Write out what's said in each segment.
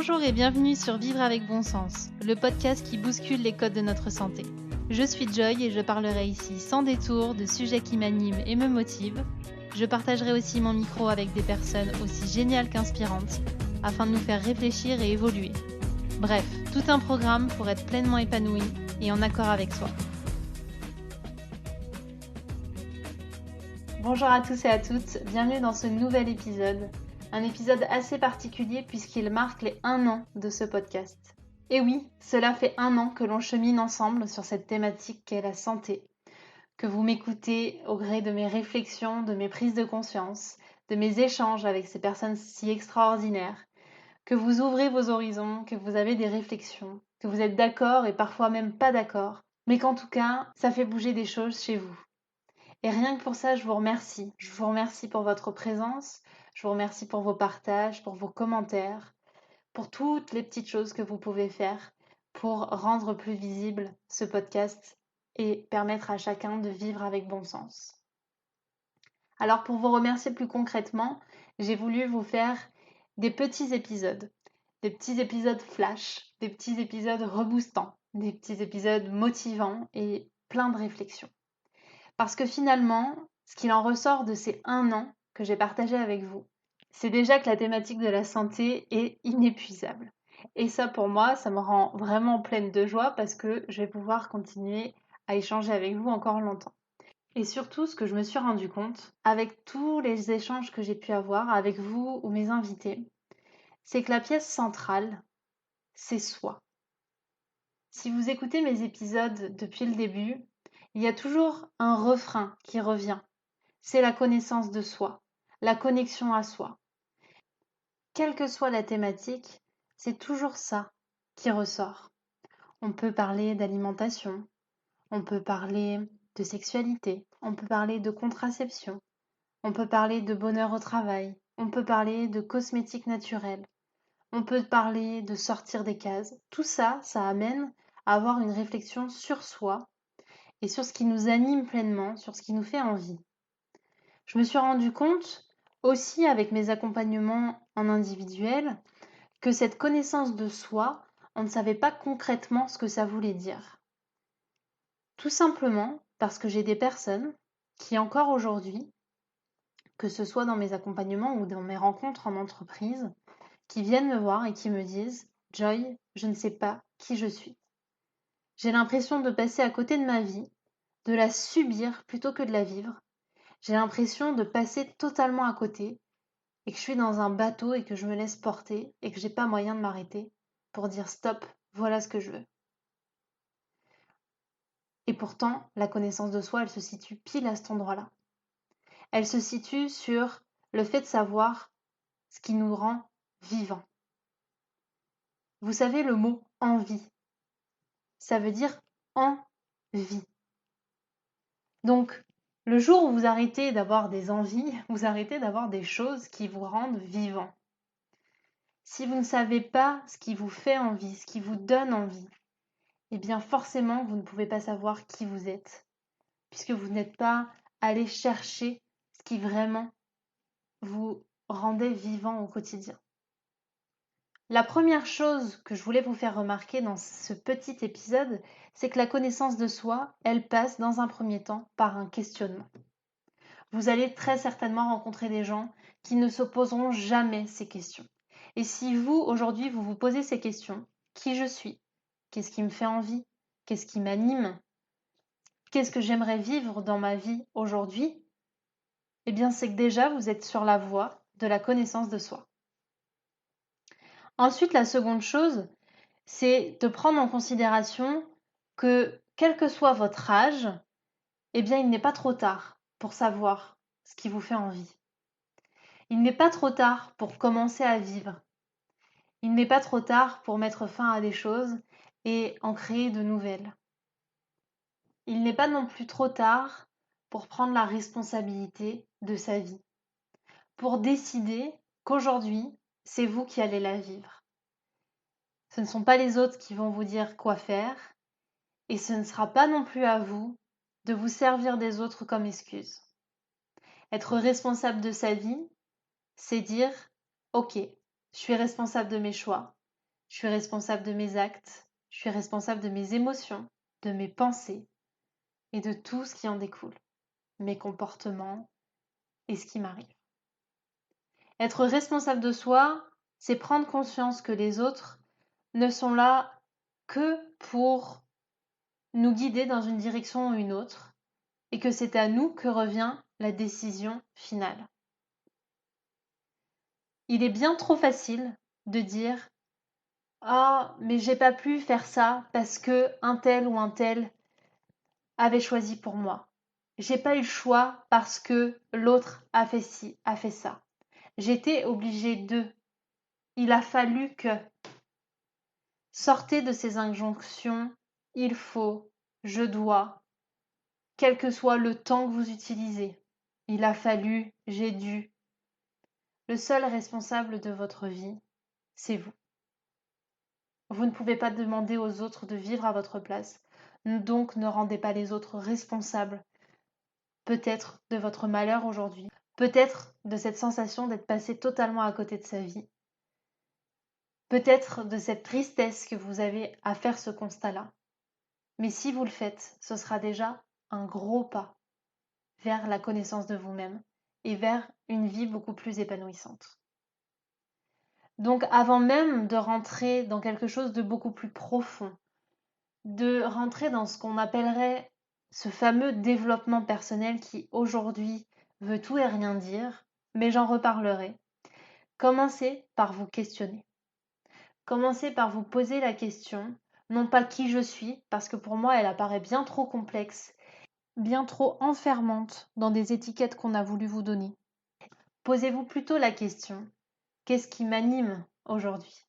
Bonjour et bienvenue sur Vivre avec bon sens, le podcast qui bouscule les codes de notre santé. Je suis Joy et je parlerai ici sans détour de sujets qui m'animent et me motivent. Je partagerai aussi mon micro avec des personnes aussi géniales qu'inspirantes afin de nous faire réfléchir et évoluer. Bref, tout un programme pour être pleinement épanoui et en accord avec soi. Bonjour à tous et à toutes, bienvenue dans ce nouvel épisode. Un épisode assez particulier puisqu'il marque les 1 an de ce podcast. Et oui, cela fait 1 an que l'on chemine ensemble sur cette thématique qu'est la santé. Que vous m'écoutez au gré de mes réflexions, de mes prises de conscience, de mes échanges avec ces personnes si extraordinaires. Que vous ouvrez vos horizons, que vous avez des réflexions, que vous êtes d'accord et parfois même pas d'accord. Mais qu'en tout cas, ça fait bouger des choses chez vous. Et rien que pour ça, je vous remercie. Je vous remercie pour votre présence, je vous remercie pour vos partages, pour vos commentaires, pour toutes les petites choses que vous pouvez faire pour rendre plus visible ce podcast et permettre à chacun de vivre avec bon sens. Alors pour vous remercier plus concrètement, j'ai voulu vous faire des petits épisodes flash, des petits épisodes reboostants, des petits épisodes motivants et plein de réflexions. Parce que finalement, ce qu'il en ressort de ces 1 an que j'ai partagé avec vous, c'est déjà que la thématique de la santé est inépuisable. Et ça, pour moi, ça me rend vraiment pleine de joie parce que je vais pouvoir continuer à échanger avec vous encore longtemps. Et surtout, ce que je me suis rendu compte, avec tous les échanges que j'ai pu avoir avec vous ou mes invités, c'est que la pièce centrale, c'est soi. Si vous écoutez mes épisodes depuis le début, il y a toujours un refrain qui revient. C'est la connaissance de soi, la connexion à soi. Quelle que soit la thématique, c'est toujours ça qui ressort. On peut parler d'alimentation, on peut parler de sexualité, on peut parler de contraception, on peut parler de bonheur au travail, on peut parler de cosmétiques naturels, on peut parler de sortir des cases. Tout ça, ça amène à avoir une réflexion sur soi et sur ce qui nous anime pleinement, sur ce qui nous fait envie. Je me suis rendu compte aussi avec mes accompagnements en individuel que cette connaissance de soi, on ne savait pas concrètement ce que ça voulait dire. Tout simplement parce que j'ai des personnes qui encore aujourd'hui, que ce soit dans mes accompagnements ou dans mes rencontres en entreprise, qui viennent me voir et qui me disent « Joy, je ne sais pas qui je suis. J'ai l'impression de passer à côté de ma vie, de la subir plutôt que de la vivre. J'ai l'impression de passer totalement à côté et que je suis dans un bateau et que je me laisse porter et que j'ai pas moyen de m'arrêter pour dire stop, voilà ce que je veux. » Et pourtant, la connaissance de soi, elle se situe pile à cet endroit-là. Elle se situe sur le fait de savoir ce qui nous rend vivants. Vous savez, le mot envie, ça veut dire envie. Donc, le jour où vous arrêtez d'avoir des envies, vous arrêtez d'avoir des choses qui vous rendent vivants. Si vous ne savez pas ce qui vous fait envie, ce qui vous donne envie, eh bien forcément vous ne pouvez pas savoir qui vous êtes, puisque vous n'êtes pas allé chercher ce qui vraiment vous rendait vivant au quotidien. La première chose que je voulais vous faire remarquer dans ce petit épisode, c'est que la connaissance de soi, elle passe dans un premier temps par un questionnement. Vous allez très certainement rencontrer des gens qui ne se poseront jamais ces questions. Et si vous, aujourd'hui, vous vous posez ces questions, qui je suis? Qu'est-ce qui me fait envie? Qu'est-ce qui m'anime? Qu'est-ce que j'aimerais vivre dans ma vie aujourd'hui? Eh bien, c'est que déjà, vous êtes sur la voie de la connaissance de soi. Ensuite, la seconde chose, c'est de prendre en considération que, quel que soit votre âge, eh bien, il n'est pas trop tard pour savoir ce qui vous fait envie. Il n'est pas trop tard pour commencer à vivre. Il n'est pas trop tard pour mettre fin à des choses et en créer de nouvelles. Il n'est pas non plus trop tard pour prendre la responsabilité de sa vie, pour décider qu'aujourd'hui, c'est vous qui allez la vivre. Ce ne sont pas les autres qui vont vous dire quoi faire et ce ne sera pas non plus à vous de vous servir des autres comme excuse. Être responsable de sa vie, c'est dire « Ok, je suis responsable de mes choix, Je suis responsable de mes actes, je suis responsable de mes émotions, de mes pensées et de tout ce qui en découle, mes comportements et ce qui m'arrive. Être responsable de soi, c'est prendre conscience que les autres ne sont là que pour nous guider dans une direction ou une autre et que c'est à nous que revient la décision finale. Il est bien trop facile de dire ah, mais j'ai pas pu faire ça parce que un tel ou un tel avait choisi pour moi. J'ai pas eu le choix parce que l'autre a fait ci, a fait ça. J'étais obligée de. Il a fallu que. Sortez de ces injonctions il faut, je dois, quel que soit le temps que vous utilisez. Il a fallu, j'ai dû. Le seul responsable de votre vie, c'est vous. Vous ne pouvez pas demander aux autres de vivre à votre place, donc ne rendez pas les autres responsables, peut-être de votre malheur aujourd'hui, peut-être de cette sensation d'être passé totalement à côté de sa vie, peut-être de cette tristesse que vous avez à faire ce constat-là. Mais si vous le faites, ce sera déjà un gros pas vers la connaissance de vous-même et vers une vie beaucoup plus épanouissante. Donc avant même de rentrer dans quelque chose de beaucoup plus profond, de rentrer dans ce qu'on appellerait ce fameux développement personnel qui aujourd'hui veut tout et rien dire, mais j'en reparlerai. Commencez par vous questionner. Commencez par vous poser la question, non pas qui je suis, parce que pour moi elle apparaît bien trop complexe, bien trop enfermante dans des étiquettes qu'on a voulu vous donner. Posez-vous plutôt la question, qu'est-ce qui m'anime aujourd'hui?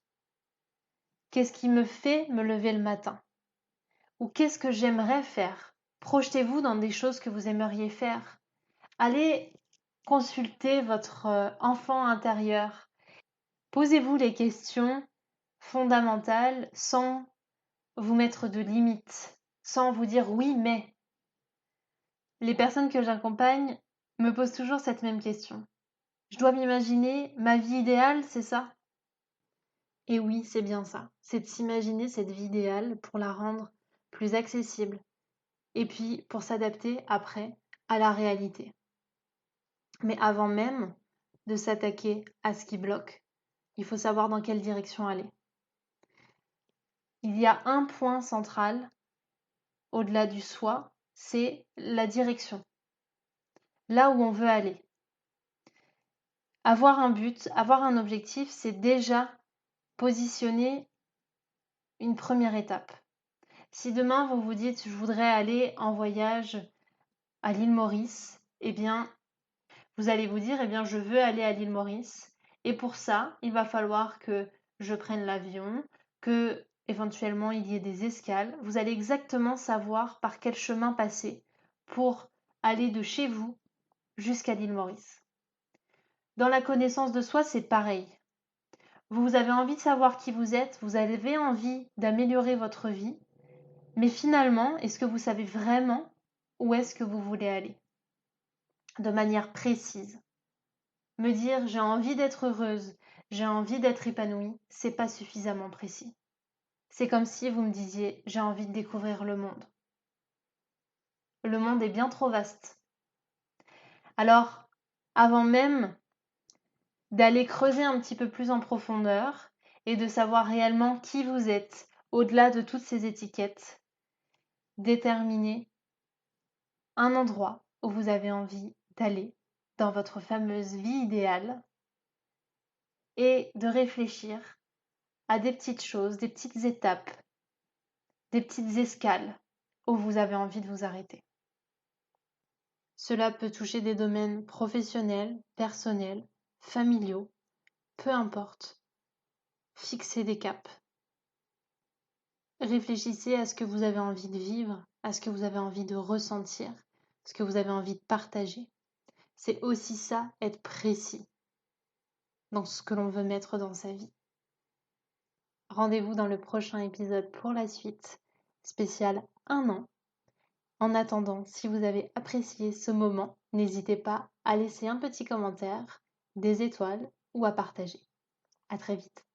Qu'est-ce qui me fait me lever le matin? Ou qu'est-ce que j'aimerais faire? Projetez-vous dans des choses que vous aimeriez faire. Allez consulter votre enfant intérieur. Posez-vous les questions fondamentales sans vous mettre de limites, sans vous dire oui mais. Les personnes que j'accompagne me posent toujours cette même question. Je dois m'imaginer ma vie idéale, c'est ça? Et oui, c'est bien ça. C'est de s'imaginer cette vie idéale pour la rendre plus accessible et puis pour s'adapter après à la réalité. Mais avant même de s'attaquer à ce qui bloque, il faut savoir dans quelle direction aller. Il y a un point central au-delà du soi, c'est la direction. Là où on veut aller. Avoir un but, avoir un objectif, c'est déjà positionner une première étape. Si demain vous vous dites je voudrais aller en voyage à l'île Maurice, eh bien vous allez vous dire eh bien je veux aller à l'île Maurice et pour ça, il va falloir que je prenne l'avion, que éventuellement il y ait des escales. Vous allez exactement savoir par quel chemin passer pour aller de chez vous jusqu'à l'île Maurice. Dans la connaissance de soi, c'est pareil. Vous avez envie de savoir qui vous êtes, vous avez envie d'améliorer votre vie, mais finalement, est-ce que vous savez vraiment où est-ce que vous voulez aller? De manière précise. Me dire j'ai envie d'être heureuse, j'ai envie d'être épanouie, c'est pas suffisamment précis. C'est comme si vous me disiez j'ai envie de découvrir le monde. Le monde est bien trop vaste. Alors, avant même d'aller creuser un petit peu plus en profondeur et de savoir réellement qui vous êtes, au-delà de toutes ces étiquettes, déterminez un endroit où vous avez envie d'aller dans votre fameuse vie idéale et de réfléchir à des petites choses, des petites étapes, des petites escales où vous avez envie de vous arrêter. Cela peut toucher des domaines professionnels, personnels, familiaux, peu importe. Fixez des caps. Réfléchissez à ce que vous avez envie de vivre, à ce que vous avez envie de ressentir, ce que vous avez envie de partager. C'est aussi ça, être précis dans ce que l'on veut mettre dans sa vie. Rendez-vous dans le prochain épisode pour la suite, spécial 1 an. En attendant, si vous avez apprécié ce moment, n'hésitez pas à laisser un petit commentaire, des étoiles ou à partager. À très vite.